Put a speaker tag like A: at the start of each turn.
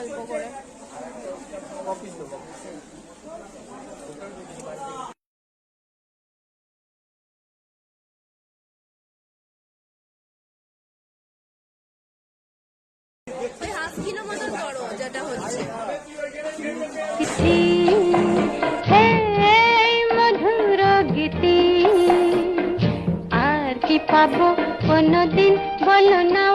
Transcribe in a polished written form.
A: অল্প করে। Half kilo মতন বড় যেটা হচ্ছে।
B: মধুর গীতি আর কি পাবো কোনদিন, বলো না